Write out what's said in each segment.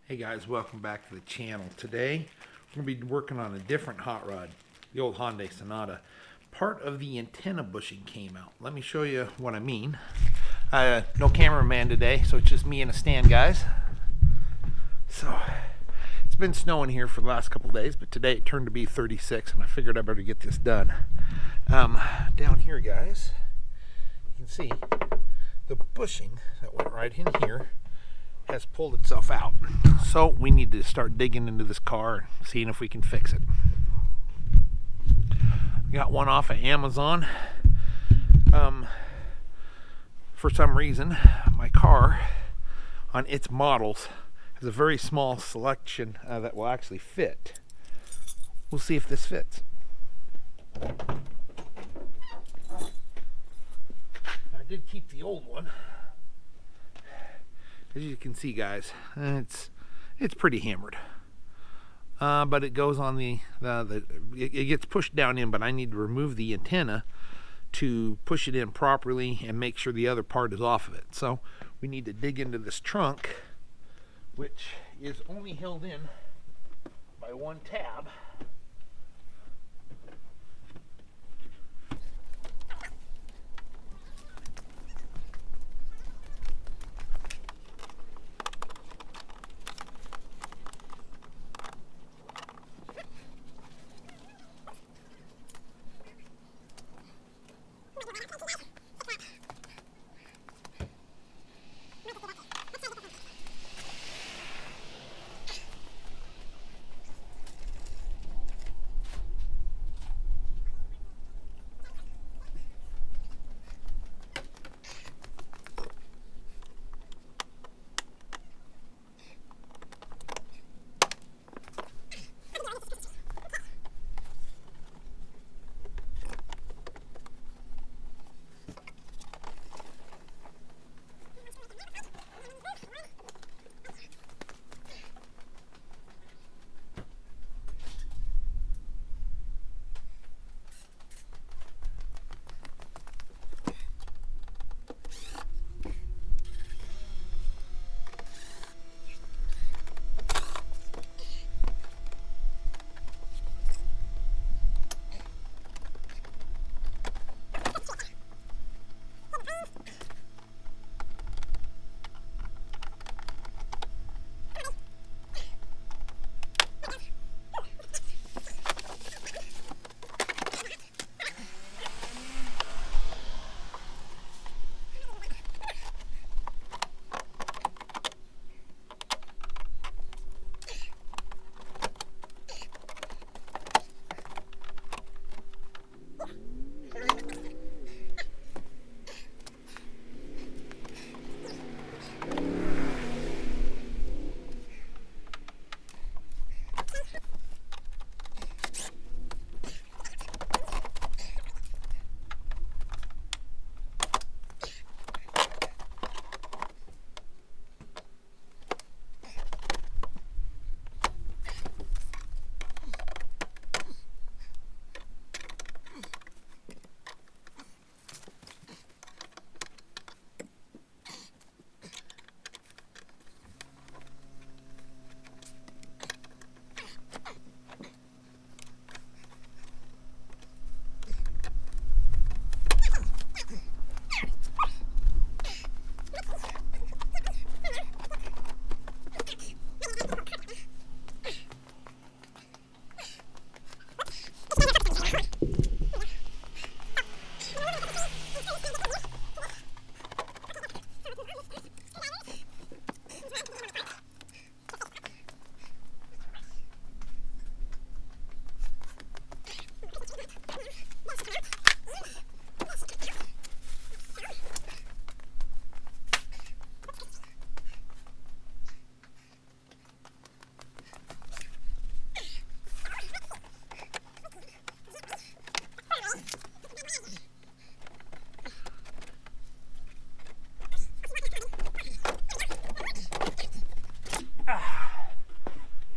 Hey guys, welcome back to the channel. Today we're going to be working on a different hot rod, the old Hyundai Sonata. Part of the antenna bushing came out. Let me show you what I mean. No cameraman today, so it's just me and a stand, guys. So it's been snowing here for the last couple days, but today it turned to be 36 and I figured I better get this done. Down here, guys, you can see the bushing that went right in here has pulled itself out. So we need to start digging into this car and seeing if we can fix it. Got one off of Amazon. For some reason, my car on its models has a very small selection that will actually fit. We'll see if this fits. I did keep the old one. As you can see, guys, it's pretty hammered, but it goes on it gets pushed down in, but I need to remove the antenna to push it in properly and make sure the other part is off of it. So we need to dig into this trunk, which is only held in by one tab.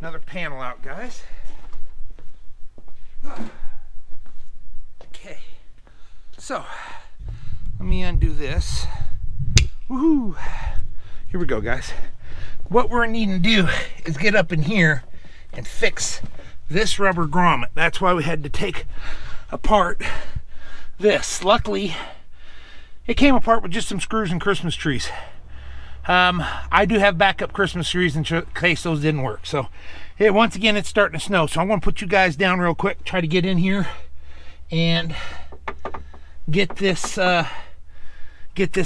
Another panel out, guys. Okay, so let me undo this. Woohoo! Here we go, guys. what we're needing to do is get up in here and fix this rubber grommet. That's why we had to take apart this. Luckily, it came apart with just some screws and Christmas trees. I do have backup Christmas trees in case those didn't work. So, once again, it's starting to snow. So I'm going to put you guys down real quick, try to get in here and get this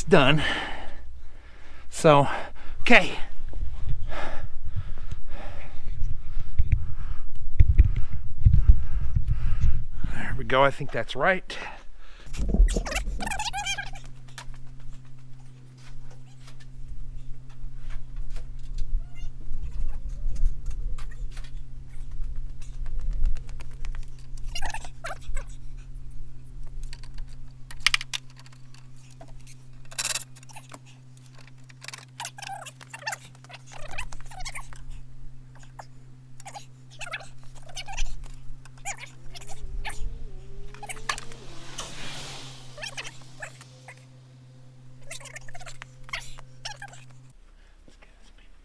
done. So, okay. There we go. I think that's right.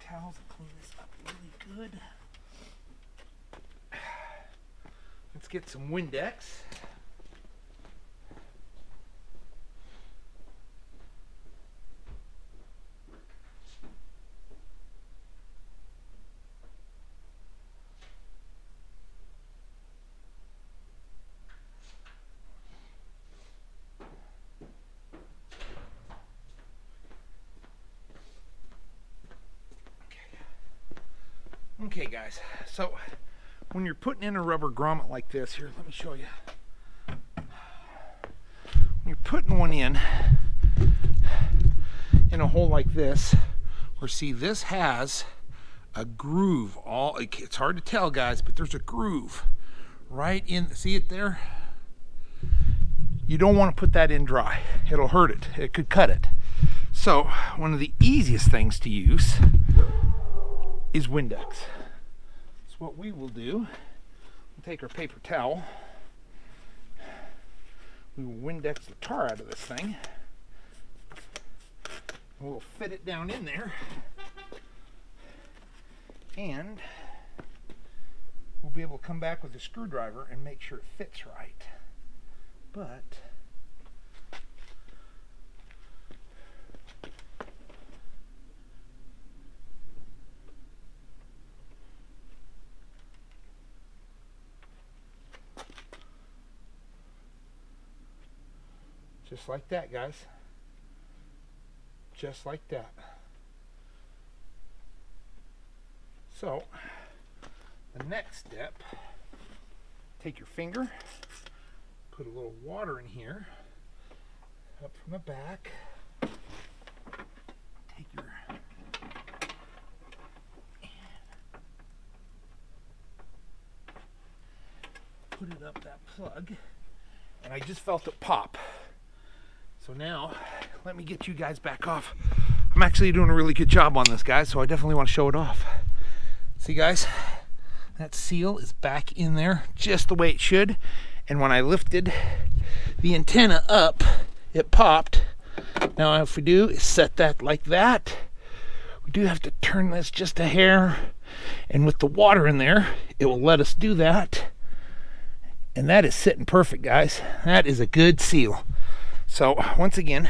Towels and clean this up really good. Let's get some Windex. Okay guys, so when you're putting in a rubber grommet like this, here, let me show you. When you're putting one in a hole like this, or see, this has a groove. It's hard to tell, guys, but there's a groove right in, see it there? You don't want to put that in dry. It'll hurt it. It could cut it. So one of the easiest things to use is Windex. So what we will do, we'll take our paper towel, we will Windex the tar out of this thing, we'll fit it down in there, and we'll be able to come back with a screwdriver and make sure it fits right. But just like that, guys. Just like that. So, the next step, take your finger, put a little water in here, up from the back, take your, put it up that plug, and I just felt it pop. So now, let me get you guys back off. I'm actually doing a really good job on this, guys, so I definitely want to show it off. See, guys, that seal is back in there just the way it should. And when I lifted the antenna up, it popped. Now, if we do is set that like that, we do have to turn this just a hair. And with the water in there, it will let us do that. And that is sitting perfect, guys. That is a good seal. So once again,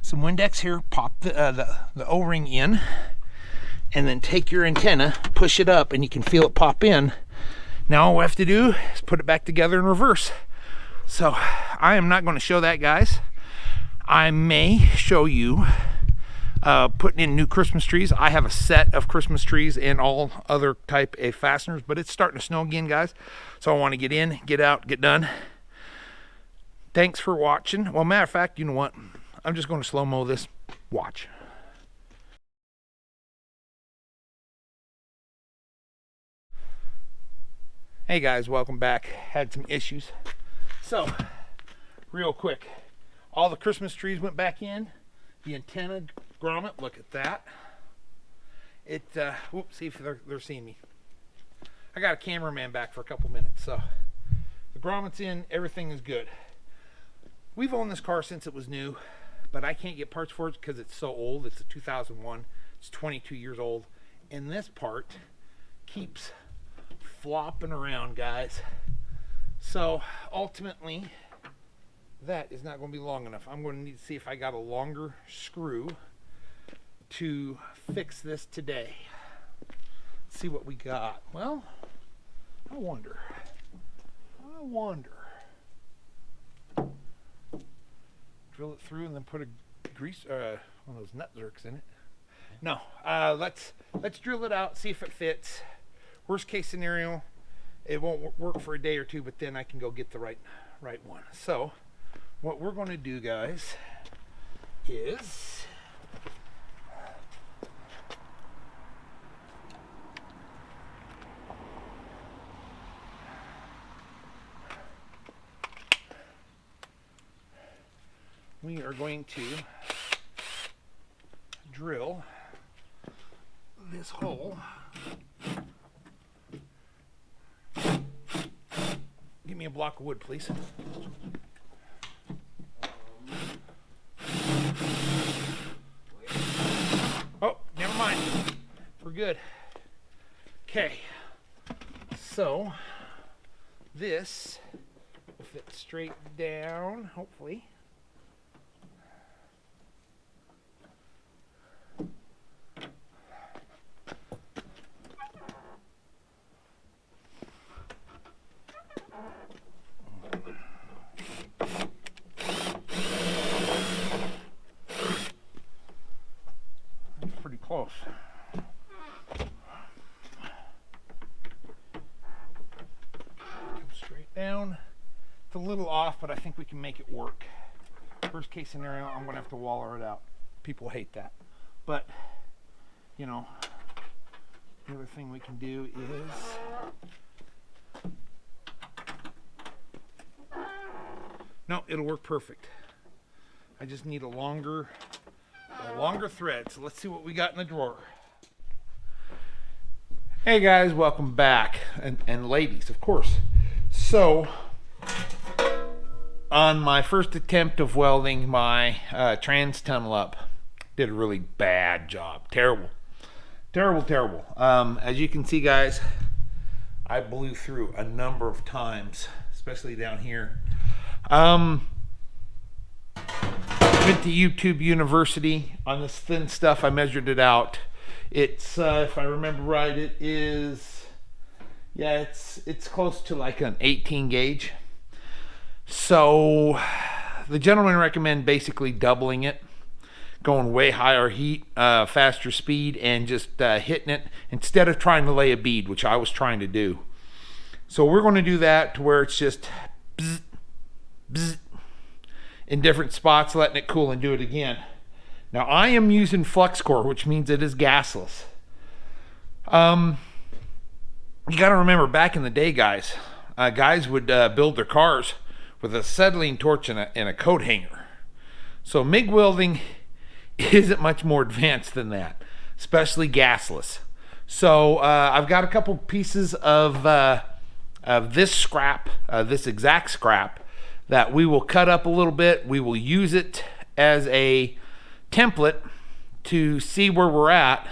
some Windex here, pop the O-ring in, and then take your antenna, push it up, and you can feel it pop in. Now all we have to do is put it back together in reverse. So I am not going to show that, guys. I may show you putting in new Christmas trees. I have a set of Christmas trees and all other type A fasteners, but it's starting to snow again, guys. So I want to get in, get out, get done. Thanks for watching. Well, matter of fact, you know what? I'm just going to slow-mo this. Watch. Hey guys, welcome back. Had some issues. So, real quick, all the Christmas trees went back in. The antenna grommet, look at that. Whoops, see if they're seeing me. I got a cameraman back for a couple minutes, so the grommet's in, everything is good. We've owned this car since it was new, but I can't get parts for it because it's so old. It's a 2001. It's 22 years old, and this part keeps flopping around, guys. So ultimately, that is not going to be long enough. I'm going to need to see if I got a longer screw to fix this today. Let's see what we got. Well, I wonder. Drill it through and then put a grease, one of those nut zerks in it. No, let's drill it out, see if it fits. Worst case scenario, it won't work for a day or two, but then I can go get the right one. So what we're going to do, guys, is we are going to drill this hole. Give me a block of wood, please. Oh, never mind. We're good. Okay. So this will fit straight down, hopefully. Pretty close. Come straight down. It's a little off, but I think we can make it work. Worst case scenario, I'm going to have to waller it out. People hate that. But, you know, the other thing we can do is no, it'll work perfect. I just need a longer thread. So let's see what we got in the drawer. Hey guys, welcome back, and ladies, of course. So on my first attempt of welding my trans tunnel up, did a really bad job. Terrible. As you can see, guys, I blew through a number of times, especially down here. Went to YouTube University on this thin stuff. I measured it out. It's if I remember right, it is, yeah, it's close to like an 18 gauge. So the gentleman recommend basically doubling it, going way higher heat, faster speed, and just hitting it instead of trying to lay a bead, which I was trying to do. So we're going to do that to where it's just bzz, bzz, in different spots, letting it cool, and do it again. Now I am using flux core, which means it is gasless. You got to remember, back in the day, guys would build their cars with a acetylene torch and a coat hanger. So MIG welding isn't much more advanced than that, especially gasless. So I've got a couple pieces of this scrap, this exact scrap, that we will cut up a little bit. We will use it as a template to see where we're at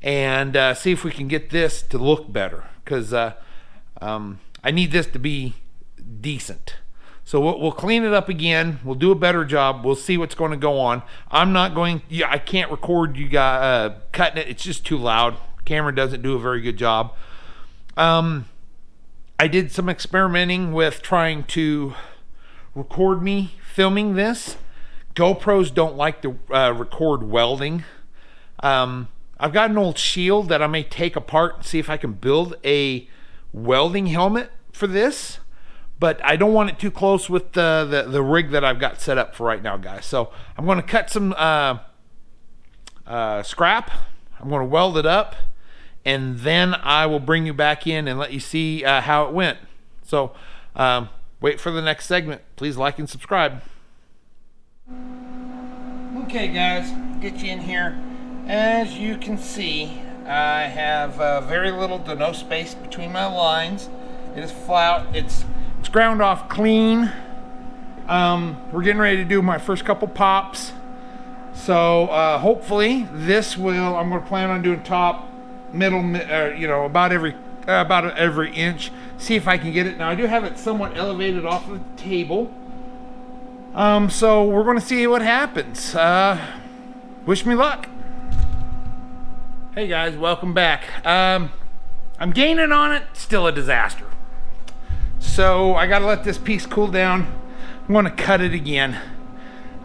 and see if we can get this to look better, because I need this to be decent. So we'll clean it up again. We'll do a better job. We'll see what's going to go on. I can't record you guys cutting it. It's just too loud. Camera doesn't do a very good job. I did some experimenting with trying to record me filming this. GoPros don't like to record welding. I've got an old shield that I may take apart and see if I can build a welding helmet for this, but I don't want it too close with the rig that I've got set up for right now, guys. So I'm going to cut some scrap. I'm going to weld it up, and then I will bring you back in and let you see how it went. So wait for the next segment. Please like and subscribe. Okay, guys, get you in here. As you can see, I have very little to no space between my lines. It is flat. It's ground off clean. We're getting ready to do my first couple pops. So hopefully this will, I'm going to plan on doing top you know, about every inch. See if I can get it. Now I do have it somewhat elevated off of the table. So we're going to see what happens. Wish me luck. Hey guys, welcome back. I'm gaining on it, still a disaster. So I gotta let this piece cool down. I'm gonna cut it again.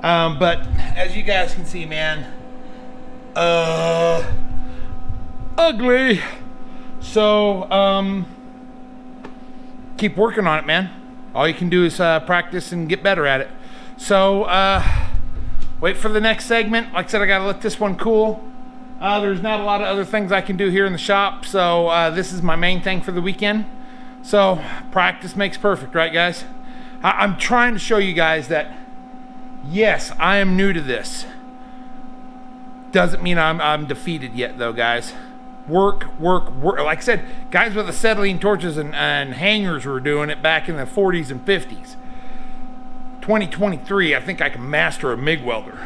But as you guys can see, man, ugly. So, keep working on it, man. All you can do is practice and get better at it. So, wait for the next segment. Like I said, I gotta let this one cool. There's not a lot of other things I can do here in the shop, so this is my main thing for the weekend. So, practice makes perfect, right guys? I'm trying to show you guys that, yes, I am new to this. Doesn't mean I'm defeated yet though, guys. Work. Like I said, guys with acetylene torches and hangers were doing it back in the 40s and 50s. 2023, I think I can master a MIG welder.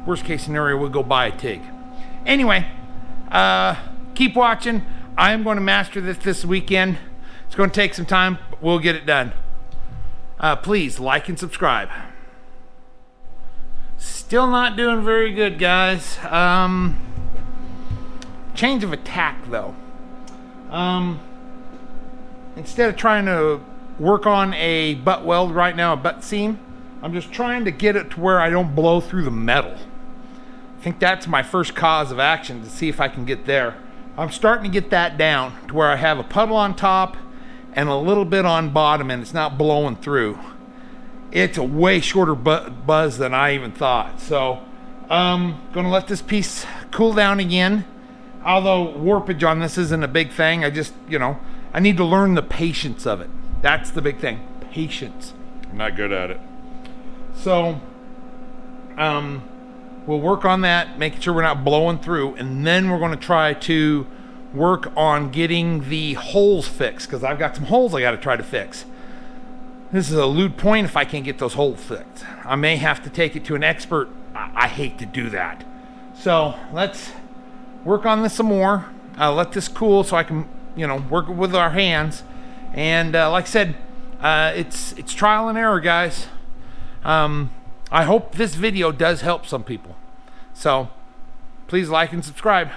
Worst case scenario, we'll go buy a TIG. Anyway, keep watching. I am going to master this weekend. It's going to take some time, but we'll get it done. Please like and subscribe. Still not doing very good, guys. Change of attack though. Instead of trying to work on a butt weld right now, a butt seam, I'm just trying to get it to where I don't blow through the metal. I think that's my first cause of action, to see if I can get there. I'm starting to get that down to where I have a puddle on top and a little bit on bottom and it's not blowing through. It's a way shorter buzz than I even thought. So I'm gonna let this piece cool down again. Although warpage on this isn't a big thing, I just, you know, I need to learn the patience of it. That's the big thing, patience. I'm not good at it. So we'll work on that, making sure we're not blowing through, and then we're going to try to work on getting the holes fixed, because I've got some holes I got to try to fix. This is a lewd point if I can't get those holes fixed. I may have to take it to an expert. I hate to do that. So let's work on this some more. Let this cool so I can, you know, work with our hands. And like I said, it's trial and error, guys. I hope this video does help some people. So please like and subscribe.